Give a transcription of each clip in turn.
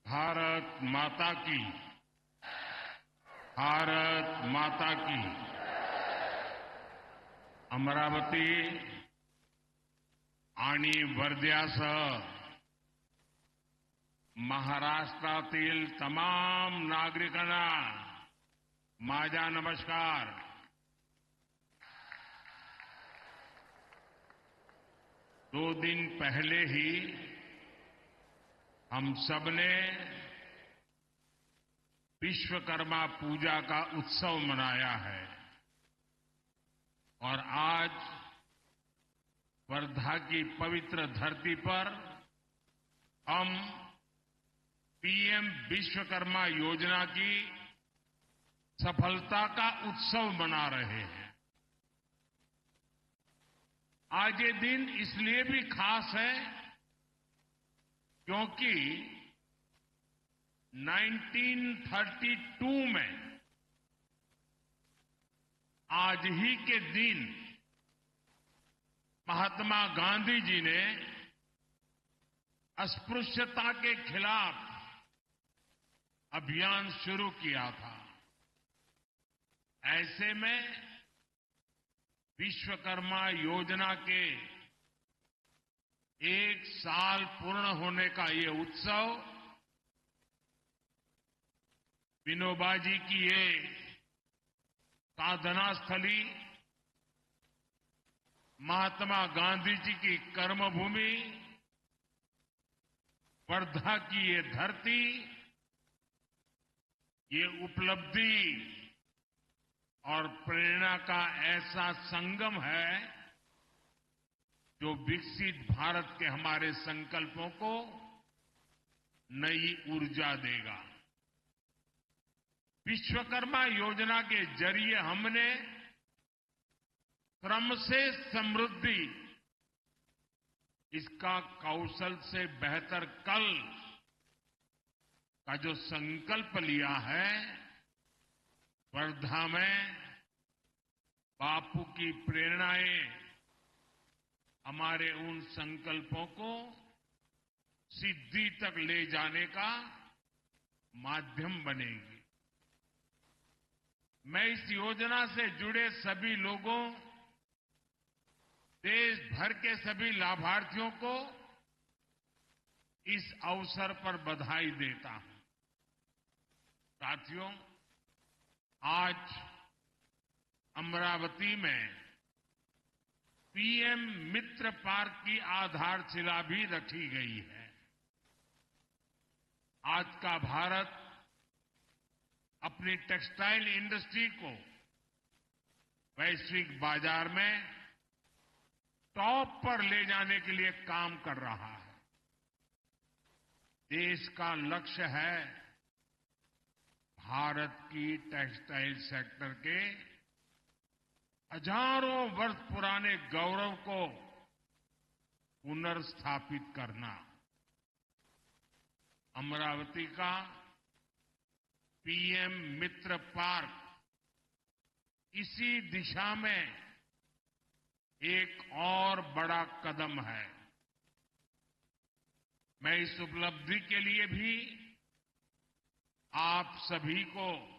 भारत माता की। भारत माता की। अमरावती आणि वर्ध्यासह महाराष्ट्रातील तमाम नागरिकांना माझा नमस्कार। 2 दिन पहले ही हम सबने विश्वकर्मा पूजा का उत्सव मनाया है और आज वर्धा की पवित्र धरती पर हम पीएम विश्वकर्मा योजना की सफलता का उत्सव मना रहे हैं। आज ये दिन इसलिए भी खास है क्योंकि 1932 में आज ही के दिन महात्मा गांधी जी ने अस्पृश्यता के खिलाफ अभियान शुरू किया था। ऐसे में विश्वकर्मा योजना के 1 साल पूर्ण होने का ये उत्सव विनोबा जी की ये साधना स्थली, महात्मा गांधी जी की कर्मभूमि, वर्धा की ये धरती, ये उपलब्धि और प्रेरणा का ऐसा संगम है जो विकसित भारत के हमारे संकल्पों को नई ऊर्जा देगा। विश्वकर्मा योजना के जरिए हमने श्रम से समृद्धि, इसका कौशल से बेहतर कल का जो संकल्प लिया है, वर्धा में बापू की प्रेरणाएं हमारे उन संकल्पों को सिद्धि तक ले जाने का माध्यम बनेगी। मैं इस योजना से जुड़े सभी लोगों, देश भर के सभी लाभार्थियों को इस अवसर पर बधाई देता हूं। साथियों, आज अमरावती में पीएम मित्र पार्क की आधारशिला भी रखी गई है। आज का भारत अपनी टेक्सटाइल इंडस्ट्री को वैश्विक बाजार में टॉप पर ले जाने के लिए काम कर रहा है। देश का लक्ष्य है भारत की टेक्सटाइल सेक्टर के हजारों वर्ष पुराने गौरव को पुनर्स्थापित करना। अमरावती का पीएम मित्र पार्क इसी दिशा में एक और बड़ा कदम है। मैं इस उपलब्धि के लिए भी आप सभी को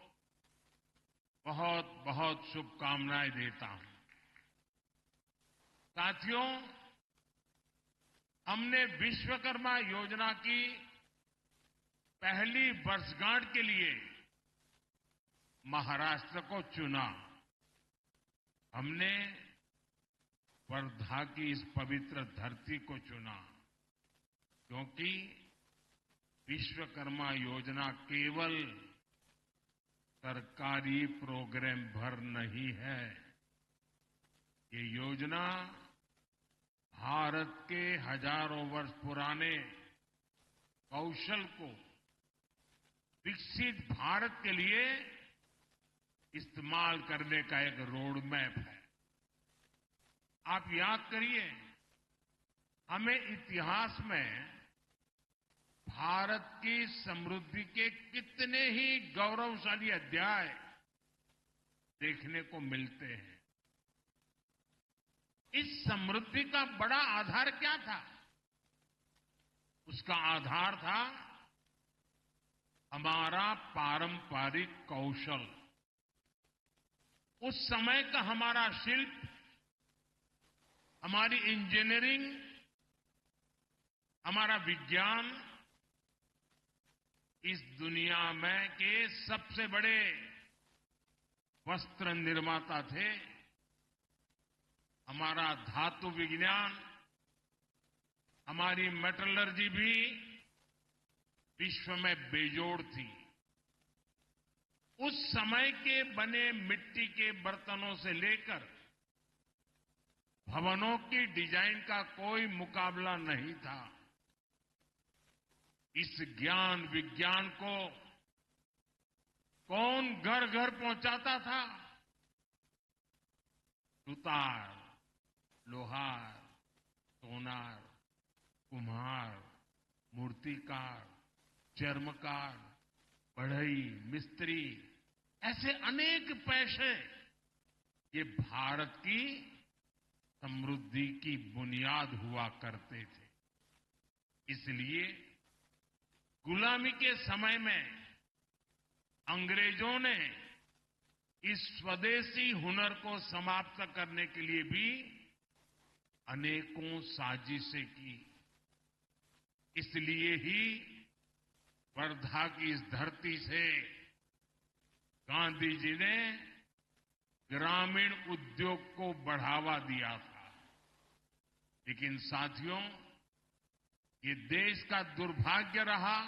बहुत बहुत शुभकामनाएं देता हूं। साथियों, हमने विश्वकर्मा योजना की पहली वर्षगांठ के लिए महाराष्ट्र को चुना। हमने वर्धा की इस पवित्र धरती को चुना क्योंकि विश्वकर्मा योजना केवल सरकारी प्रोग्राम भर नहीं है। ये योजना भारत के हजारों वर्ष पुराने कौशल को विकसित भारत के लिए इस्तेमाल करने का एक रोड मैप है। आप याद करिए, हमें इतिहास में भारत की समृद्धि के कितने ही गौरवशाली अध्याय देखने को मिलते हैं। इस समृद्धि का बड़ा आधार क्या था? उसका आधार था हमारा पारंपरिक कौशल, उस समय का हमारा शिल्प, हमारी इंजीनियरिंग, हमारा विज्ञान इस दुनिया में के सबसे बड़े वस्त्र निर्माता थे। हमारा धातु विज्ञान, हमारी मेटलर्जी भी विश्व में बेजोड़ थी। उस समय के बने मिट्टी के बर्तनों से लेकर भवनों की डिजाइन का कोई मुकाबला नहीं था। इस ज्ञान विज्ञान को कौन घर घर पहुंचाता था? सुतार, लोहार, सोनार, कुम्हार, मूर्तिकार, चर्मकार, बढ़ई, मिस्त्री, ऐसे अनेक पेशे ये भारत की समृद्धि की बुनियाद हुआ करते थे। इसलिए गुलामी के समय में अंग्रेजों ने इस स्वदेशी हुनर को समाप्त करने के लिए भी अनेकों साजिशें की। इसलिए ही वर्धा की इस धरती से गांधी जी ने ग्रामीण उद्योग को बढ़ावा दिया था। लेकिन साथियों, ये देश का दुर्भाग्य रहा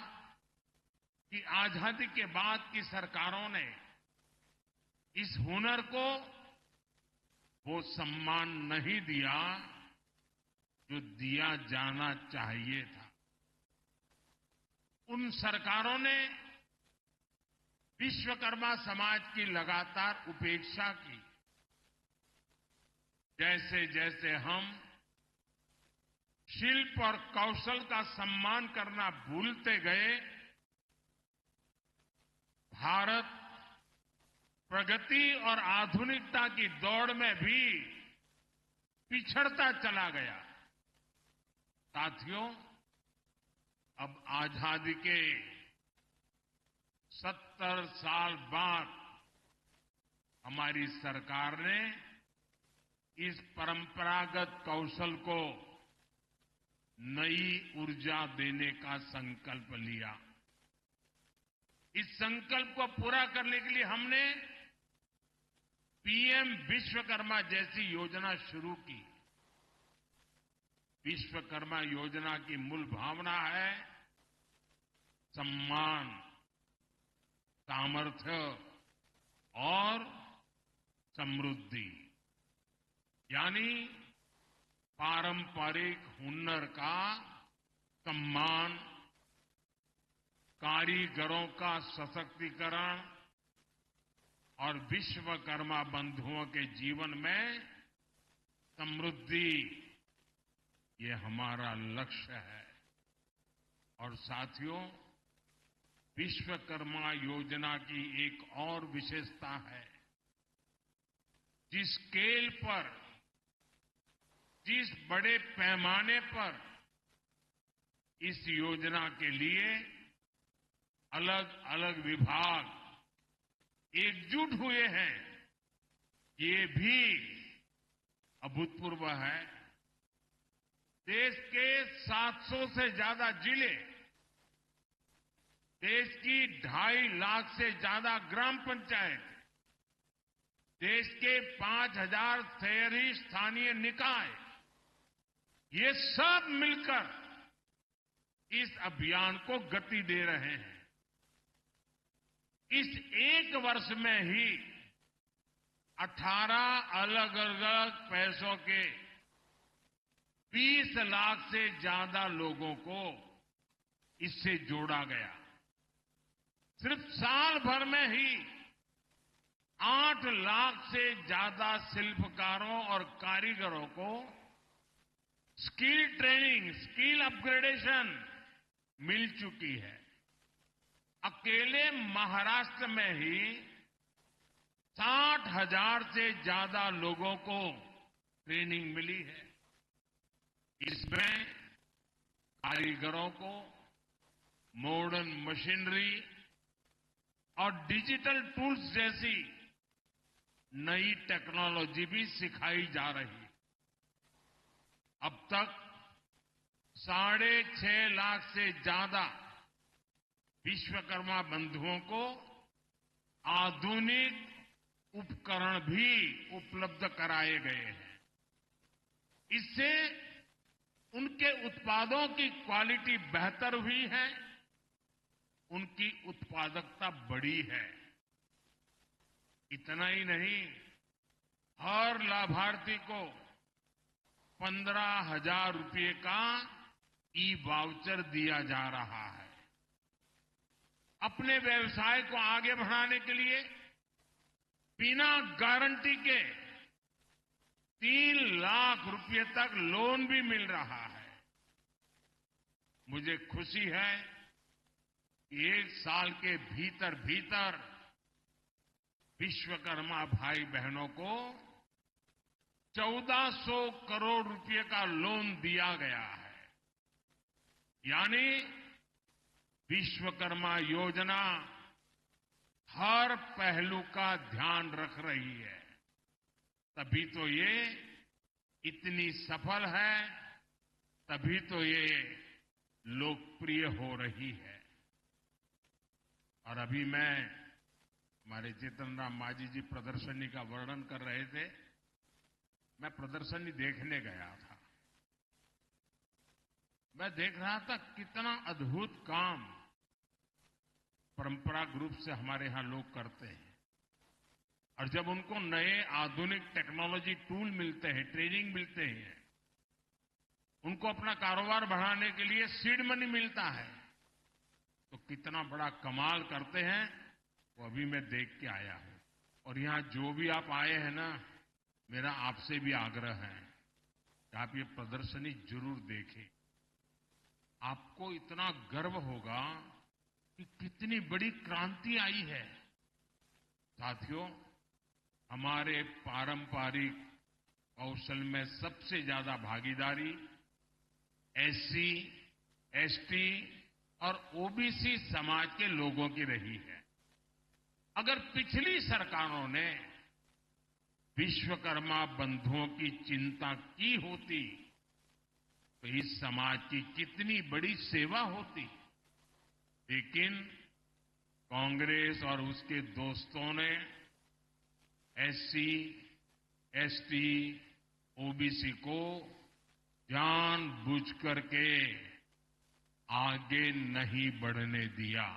कि आजादी के बाद की सरकारों ने इस हुनर को वो सम्मान नहीं दिया जो दिया जाना चाहिए था। उन सरकारों ने विश्वकर्मा समाज की लगातार उपेक्षा की। जैसे जैसे हम शिल्प और कौशल का सम्मान करना भूलते गए, भारत प्रगति और आधुनिकता की दौड़ में भी पिछड़ता चला गया। साथियों, अब आजादी के 70 साल बाद हमारी सरकार ने इस परंपरागत कौशल को नई ऊर्जा देने का संकल्प लिया। इस संकल्प को पूरा करने के लिए हमने पीएम विश्वकर्मा जैसी योजना शुरू की। विश्वकर्मा योजना की मूल भावना है सम्मान, सामर्थ्य और समृद्धि, यानी पारंपरिक हुनर का सम्मान, कारीगरों का सशक्तिकरण और विश्वकर्मा बंधुओं के जीवन में समृद्धि, ये हमारा लक्ष्य है। और साथियों, विश्वकर्मा योजना की एक और विशेषता है, जिस स्केल पर, जिस बड़े पैमाने पर इस योजना के लिए अलग अलग विभाग एकजुट हुए हैं, ये भी अभूतपूर्व है। देश के 700 से ज्यादा जिले, देश की 2.5 लाख से ज्यादा ग्राम पंचायत, देश के 5,000 शहरी स्थानीय निकाय, ये सब मिलकर इस अभियान को गति दे रहे हैं। इस एक वर्ष में ही 18 अलग अलग पैसों के 20 लाख से ज्यादा लोगों को इससे जोड़ा गया। सिर्फ साल भर में ही 8 लाख से ज्यादा शिल्पकारों और कारीगरों को स्किल ट्रेनिंग, स्किल अपग्रेडेशन मिल चुकी है। अकेले महाराष्ट्र में ही 60,000 से ज्यादा लोगों को ट्रेनिंग मिली है। इसमें कारीगरों को मॉडर्न मशीनरी और डिजिटल टूल्स जैसी नई टेक्नोलॉजी भी सिखाई जा रही है। अब तक 6.5 लाख से ज्यादा विश्वकर्मा बंधुओं को आधुनिक उपकरण भी उपलब्ध कराए गए हैं। इससे उनके उत्पादों की क्वालिटी बेहतर हुई है, उनकी उत्पादकता बढ़ी है। इतना ही नहीं, हर लाभार्थी को 15,000 रुपये का ई-वाउचर दिया जा रहा है। अपने व्यवसाय को आगे बढ़ाने के लिए बिना गारंटी के 3 लाख रुपये तक लोन भी मिल रहा है। मुझे खुशी है कि 1 साल के भीतर भीतर विश्वकर्मा भाई बहनों को 1400 करोड़ रुपये का लोन दिया गया है। यानी विश्वकर्मा योजना हर पहलू का ध्यान रख रही है। तभी तो ये इतनी सफल है, तभी तो ये लोकप्रिय हो रही है। और अभी मैं हमारे जीतन राम मांझी जी प्रदर्शनी का वर्णन कर रहे थे। मैं प्रदर्शनी देखने गया था। मैं देख रहा था कितना अद्भुत काम परंपरागत रूप से हमारे यहां लोग करते हैं। और जब उनको नए आधुनिक टेक्नोलॉजी टूल मिलते हैं, ट्रेनिंग मिलते हैं, उनको अपना कारोबार बढ़ाने के लिए सीड मनी मिलता है, तो कितना बड़ा कमाल करते हैं वो अभी मैं देख के आया हूं। और यहां जो भी आप आए हैं ना, मेरा आपसे भी आग्रह है कि आप ये प्रदर्शनी जरूर देखें। आपको इतना गर्व होगा कि कितनी बड़ी क्रांति आई है। साथियों, हमारे पारंपरिक कौशल में सबसे ज्यादा भागीदारी एससी, एसटी और ओबीसी समाज के लोगों की रही है। अगर पिछली सरकारों ने विश्वकर्मा बंधुओं की चिंता की होती तो इस समाज की कितनी बड़ी सेवा होती। लेकिन कांग्रेस और उसके दोस्तों ने एससी, एसटी, ओबीसी को जानबूझ करके आगे नहीं बढ़ने दिया।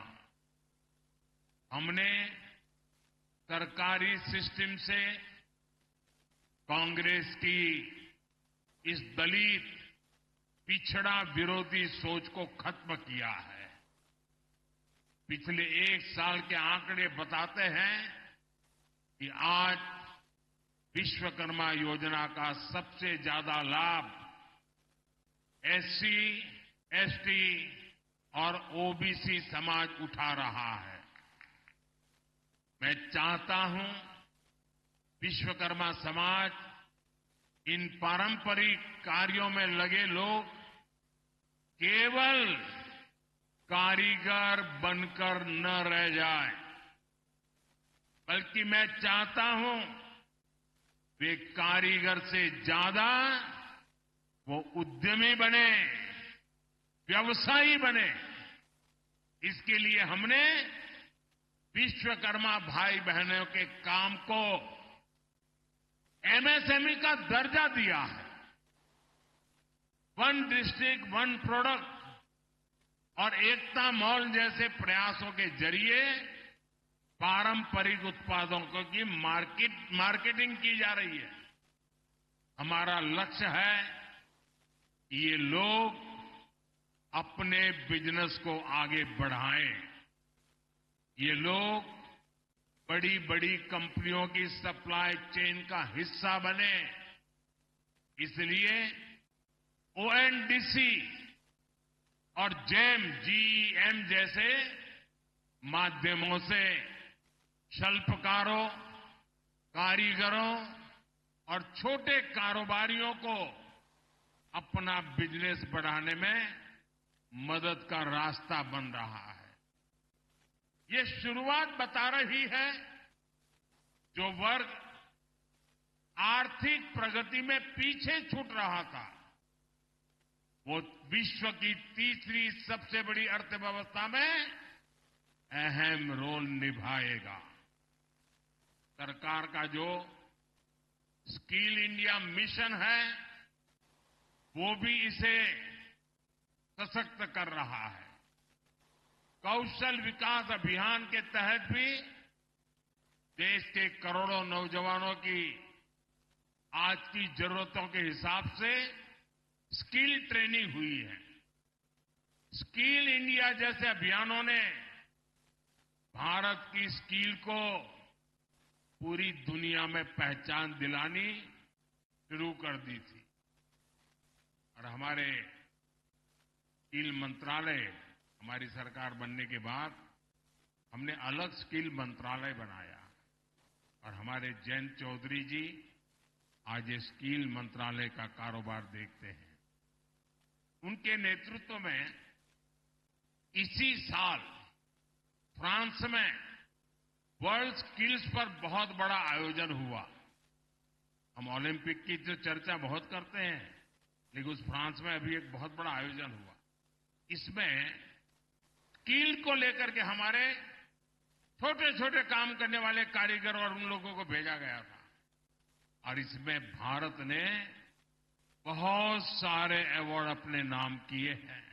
हमने सरकारी सिस्टम से कांग्रेस की इस दलित पिछड़ा विरोधी सोच को खत्म किया है। पिछले 1 साल के आंकड़े बताते हैं कि आज विश्वकर्मा योजना का सबसे ज्यादा लाभ एससी, एसटी और ओबीसी समाज उठा रहा है। मैं चाहता हूं विश्वकर्मा समाज, इन पारंपरिक कार्यों में लगे लोग केवल कारीगर बनकर न रह जाए, बल्कि मैं चाहता हूं वे कारीगर से ज्यादा वो उद्यमी बने, व्यवसायी बने। इसके लिए हमने विश्वकर्मा भाई बहनों के काम को एमएसएमई का दर्जा दिया है। 1 डिस्ट्रिक्ट 1 प्रोडक्ट और एकता मॉल जैसे प्रयासों के जरिए पारंपरिक उत्पादों की मार्केटिंग की जा रही है। हमारा लक्ष्य है कि ये लोग अपने बिजनेस को आगे बढ़ाएं। ये लोग बड़ी बड़ी कंपनियों की सप्लाई चेन का हिस्सा बने। इसलिए ओएनडीसी और जीईएम जैसे माध्यमों से शिल्पकारों, कारीगरों और छोटे कारोबारियों को अपना बिजनेस बढ़ाने में मदद का रास्ता बन रहा है। ये शुरुआत बता रही है जो वर्ग आर्थिक प्रगति में पीछे छूट रहा था वो विश्व की तीसरी सबसे बड़ी अर्थव्यवस्था में अहम रोल निभाएगा। सरकार का जो स्किल इंडिया मिशन है वो भी इसे सशक्त कर रहा है। कौशल विकास अभियान के तहत भी देश के करोड़ों नौजवानों की आज की जरूरतों के हिसाब से स्किल ट्रेनिंग हुई है। स्किल इंडिया जैसे अभियानों ने भारत की स्किल को पूरी दुनिया में पहचान दिलानी शुरू कर दी थी और हमारे स्किल मंत्रालय हमारी सरकार बनने के बाद हमने अलग स्किल मंत्रालय बनाया और हमारे जयंत चौधरी जी आज ये स्किल मंत्रालय का कारोबार देखते हैं। उनके नेतृत्व में इसी साल फ्रांस में वर्ल्ड स्किल्स पर बहुत बड़ा आयोजन हुआ। हम ओलंपिक की जो चर्चा बहुत करते हैं लेकिन उस फ्रांस में अभी एक बहुत बड़ा आयोजन हुआ। इसमें स्किल को लेकर के हमारे छोटे छोटे काम करने वाले कारीगर और उन लोगों को भेजा गया था और इसमें भारत ने बहुत सारे अवार्ड अपने नाम किए हैं।